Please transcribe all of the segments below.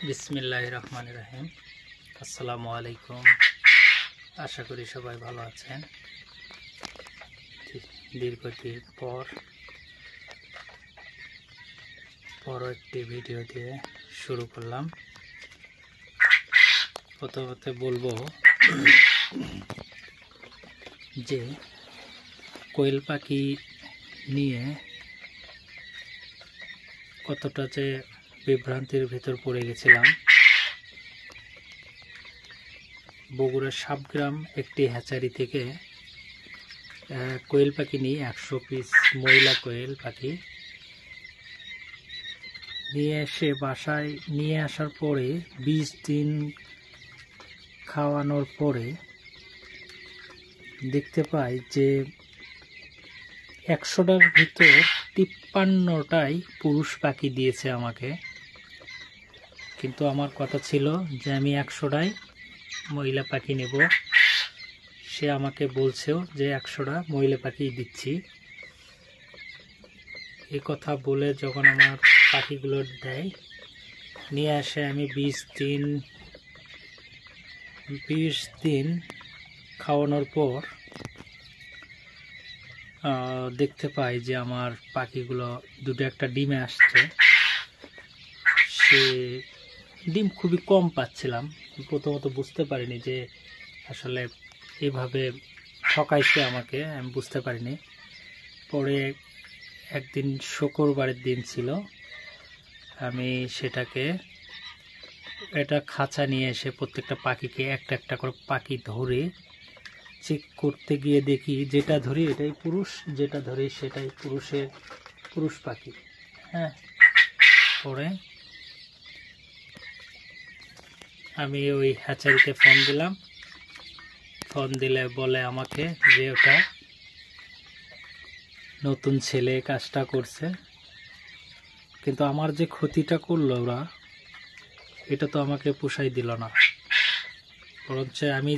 বিসমিল্লাহির রহমানির রহিম। আসসালামু আলাইকুম। আশা করি সবাই ভালো আছেন। দীর্ঘদিন পর একটি ভিডিও দিয়ে শুরু করলাম। প্রথমত বলবো যে কোয়েল পাখি নিয়ে কতটা যে বিভ্রান্তির ভিতর পড়ে গেছিলাম। বগুড়ার সাবগ্রাম একটি হ্যাচারি থেকে কোয়েল পাখি নিয়ে 100 পিস মহিলা কোয়েল পাখি নিয়ে এসে বাসায় নিয়ে আসার পরে 20 দিন খাওয়ানোর পরে দেখতে পাই যে 100টার ভিতর 53টাই পুরুষ পাখি দিয়েছে আমাকে। কিন্তু আমার কথা ছিল যে আমি 100টাই মহিলা পাখি নেব। সে আমাকে বলছেও যে 100টা মহিলা পাখি দিচ্ছি। এই কথা বলে যখন আমার পাখিগুলো দেয়, নিয়ে আসে আমি 20 দিন খাওয়ানোর পর দেখতে পাই যে আমার পাখিগুলো দুটো একটা ডিমে আসছে। সে ডিম খুবই কম পাচ্ছিলাম। প্রথমত বুঝতে পারিনি যে আসলে এভাবে ঠকাইছে আমাকে, আমি বুঝতে পারিনি। পরে একদিন শুক্রবারের দিন ছিল, আমি এটা খাঁচা নিয়ে এসে প্রত্যেকটা পাখিকে একটা একটা করে পাখি ধরে চেক করতে গিয়ে দেখি যেটা ধরি এটাই পুরুষ, যেটা ধরি সেটাই পুরুষ পাখি। হ্যাঁ, পরে আমি ওই হ্যাচারিতে ফোন দিলে বলে আমাকে যে ওটা নতুন ছেলে কাজটা করছে। কিন্তু আমার যে ক্ষতিটা করলো ওরা, এটা তো আমাকে পোষাই দিল না। বরঞ্চ আমি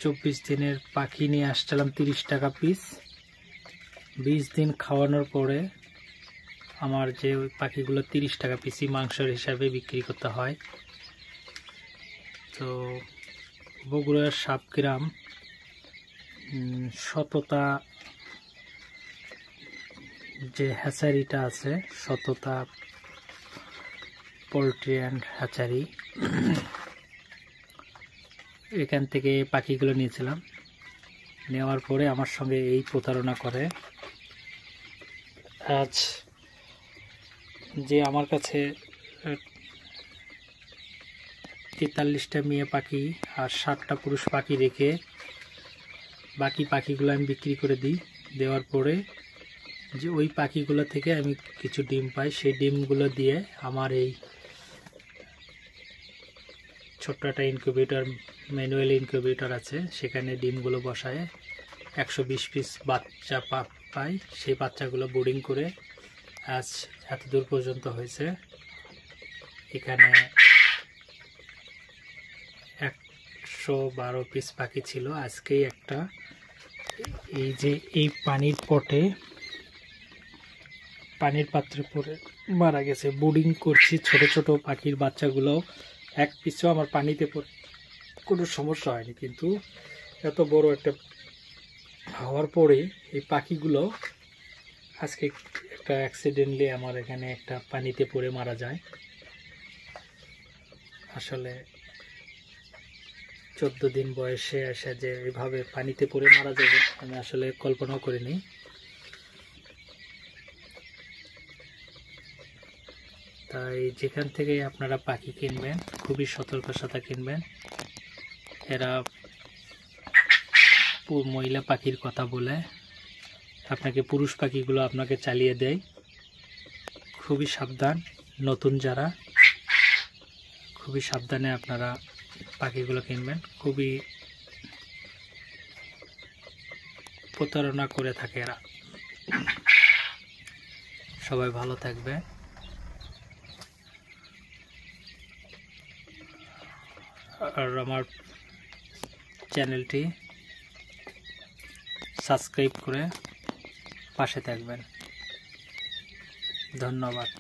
24 দিনের পাখি নিয়ে আসছিলাম 30 টাকা পিস। 20 দিন খাওয়ানোর পরে আমার যে ওই পাখিগুলো 30 টাকা পিসই মাংসের হিসাবে বিক্রি করতে হয়। তো বগুড়ার সাবগ্রাম সততা যে হ্যাচারিটা আছে, সততা পোলট্রি অ্যান্ড হ্যাচারি, এখান থেকে পাখিগুলো নিয়েছিলাম। নেওয়ার পরে আমার সঙ্গে এই প্রতারণা করে। আজ যে আমার কাছে 43টা মেয়ে পাখি আর 60টা পুরুষ পাখি রেখে বাকি পাখিগুলো আমি বিক্রি করে দিই। দেওয়ার পরে যে ওই পাখিগুলো থেকে আমি কিছু ডিম পাই, সেই ডিমগুলো দিয়ে আমার এই ছোট্ট একটা ইনকিউবেটর, ম্যানুয়াল ইনকিউবেটর আছে, সেখানে ডিমগুলো বসায় 120 পিস বাচ্চা পাই। সেই বাচ্চাগুলো বোর্ডিং করে আজ এত দূর পর্যন্ত হয়েছে। এখানে 112 পিস পাখি ছিল। আজকেই একটা এই যে এই পানির পাত্রে পড়ে মারা গেছে। বোর্ডিং করছি ছোট ছোট পাখির বাচ্চাগুলো, এক পিছু আমার পানিতে কোনো সমস্যা হয়নি। কিন্তু এত বড় একটা হওয়ার পরে এই পাখিগুলো আজকে একটা অ্যাক্সিডেন্টলি আমার এখানে একটা পানিতে পড়ে মারা যায়। আসলে 14 দিন বয়সে এসে যে এভাবে পানিতে পড়ে মারা যাবে আমি আসলে কল্পনাও করিনি। তাই যেখান থেকে আপনারা পাখি কিনবেন খুবই সতর্কের সাথে কিনবেন। এরা মহিলা পাখির কথা বলে আপনাকে পুরুষ পাখিগুলো আপনাকে চালিয়ে দেয়। খুবই সাবধান, নতুন যারা খুবই সাবধানে আপনারা পাখিগুলো কিনবেন। খুবই প্রতারণা করে থাকে এরা। সবাই ভালো থাকবে। আর আমার চ্যানেলটি সাবস্ক্রাইব করে পাশে থাকবেন। ধন্যবাদ।